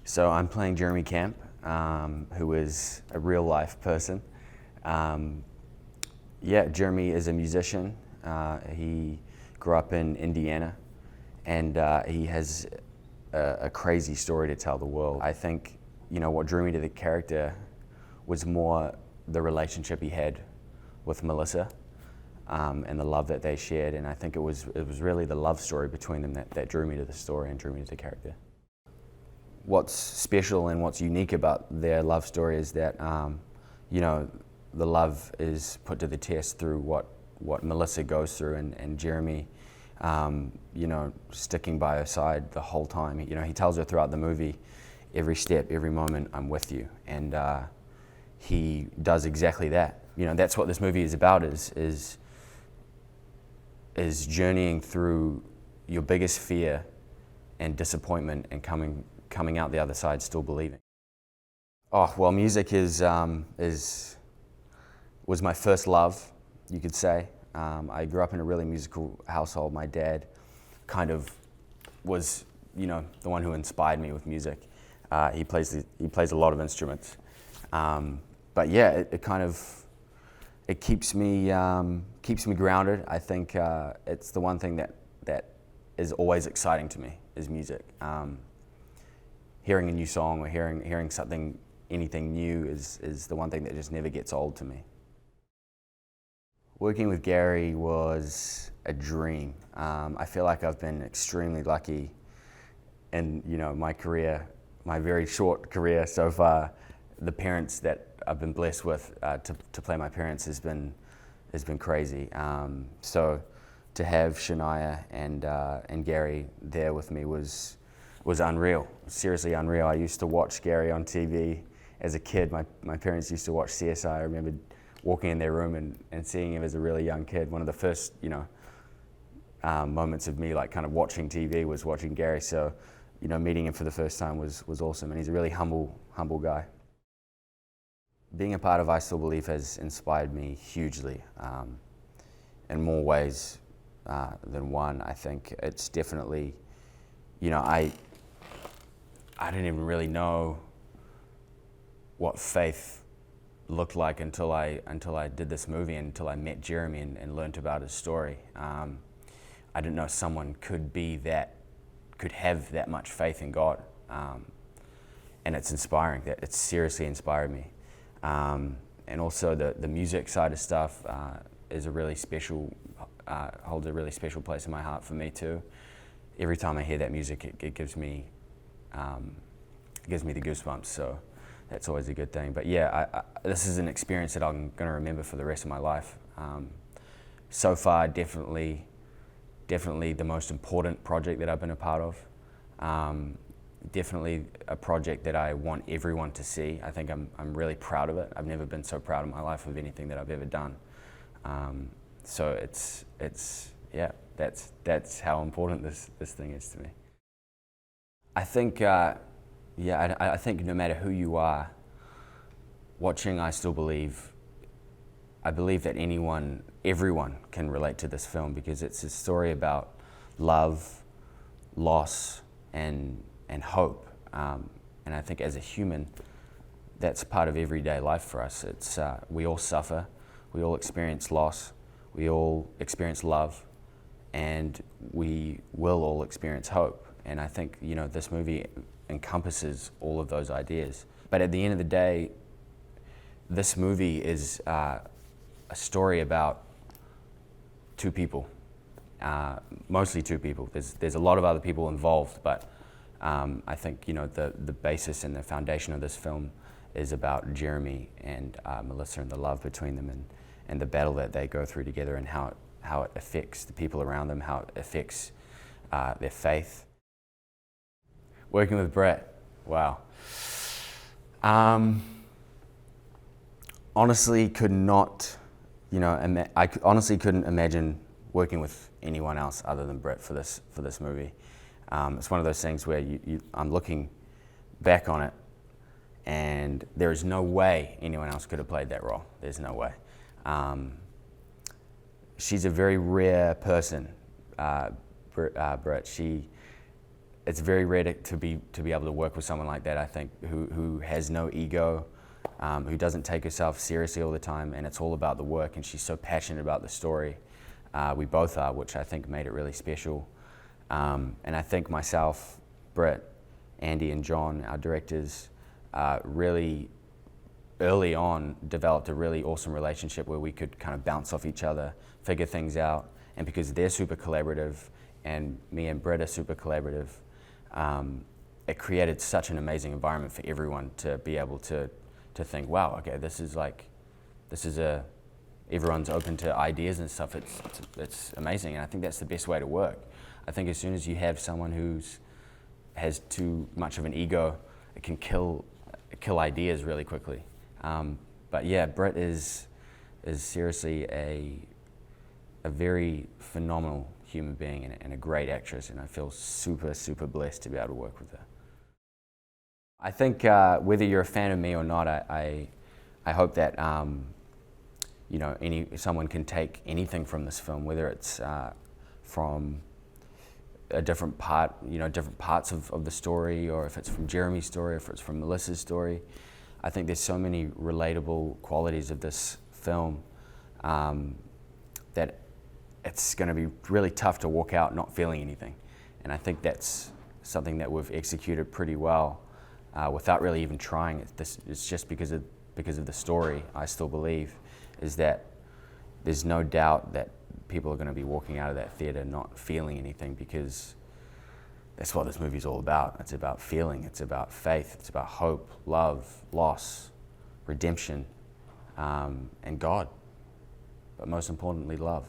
So I'm playing Jeremy Camp, who is a real life person. Jeremy is a musician. He grew up in Indiana, and he has a crazy story to tell the world. I think, what drew me to the character was more the relationship he had with Melissa, and the love that they shared. And I think it was really the love story between them that drew me to the story and drew me to the character. What's special and what's unique about their love story is that, the love is put to the test through what Melissa goes through, and Jeremy, sticking by her side the whole time. He tells her throughout the movie, every step, every moment, I'm with you. And he does exactly that. That's what this movie is about, is journeying through your biggest fear and disappointment and coming out the other side still believing. Oh, well, music was my first love, you could say. I grew up in a really musical household. My dad kind of was, the one who inspired me with music. He plays a lot of instruments. But yeah, it keeps me grounded. I think it's the one thing that is always exciting to me, is music. Hearing a new song or hearing anything new is the one thing that just never gets old to me. Working with Gary was a dream. I feel like I've been extremely lucky in my career, my very short career so far. The parents that I've been blessed with to play my parents has been crazy. So to have Shania and Gary there with me was unreal, seriously unreal. I used to watch Gary on TV as a kid. My parents used to watch CSI. I remember walking in their room and seeing him as a really young kid. One of the first, moments of me kind of watching TV was watching Gary. So, meeting him for the first time was awesome, and he's a really humble guy. Being a part of I Still Believe has inspired me hugely, in more ways than one. I think it's definitely, I didn't even really know what faith looked like until I did this movie, until I met Jeremy and learned about his story. I didn't know someone could have that much faith in God, and it's inspiring. It's seriously inspired me. And also the music side of stuff is holds a really special place in my heart for me too. Every time I hear that music, it gives me the goosebumps. So that's always a good thing. But yeah, this is an experience that I'm going to remember for the rest of my life. So far, definitely the most important project that I've been a part of. Definitely a project that I want everyone to see. I think I'm really proud of it. I've never been so proud in my life of anything that I've ever done. So that's how important this thing is to me. I think I think no matter who you are, watching I Still Believe, I believe that everyone can relate to this film, because it's a story about love, loss, and hope. And I think as a human, that's part of everyday life for us. We all suffer, we all experience loss, we all experience love, and we will all experience hope. And I think, this movie encompasses all of those ideas. But at the end of the day, this movie is a story about two people, mostly two people. There's a lot of other people involved, but I think the basis and the foundation of this film is about Jeremy and Melissa, and the love between them, and the battle that they go through together, and how it affects the people around them, how it affects their faith. Working with Brett, wow. Honestly, could not, I honestly couldn't imagine working with anyone else other than Brett for this movie. It's one of those things where I'm looking back on it, and there is no way anyone else could have played that role. There's no way. She's a very rare person, Brett. it's very rare to be able to work with someone like that, I think, who has no ego, who doesn't take herself seriously all the time, and it's all about the work, and she's so passionate about the story. We both are, which I think made it really special. And I think myself, Britt, Andy and John, our directors, really early on developed a really awesome relationship where we could kind of bounce off each other, figure things out, and because they're super collaborative and me and Britt are super collaborative, it created such an amazing environment for everyone to be able to think, wow, okay, everyone's open to ideas and stuff. It's amazing, and I think that's the best way to work. I think as soon as you have someone has too much of an ego, it can kill ideas really quickly. But yeah, Britt is seriously a very phenomenal human being and a great actress, and I feel super, super blessed to be able to work with her. I think whether you're a fan of me or not, I hope that you know, someone can take anything from this film, whether it's from a different part, you know, different parts of the story, or if it's from Jeremy's story, or if it's from Melissa's story. I think there's so many relatable qualities of this film that it's going to be really tough to walk out not feeling anything. And I think that's something that we've executed pretty well without really even trying. It's just because of the story, I still believe, is that there's no doubt that people are going to be walking out of that theater not feeling anything, because that's what this movie's all about. It's about feeling, it's about faith, it's about hope, love, loss, redemption, and God, but most importantly, love.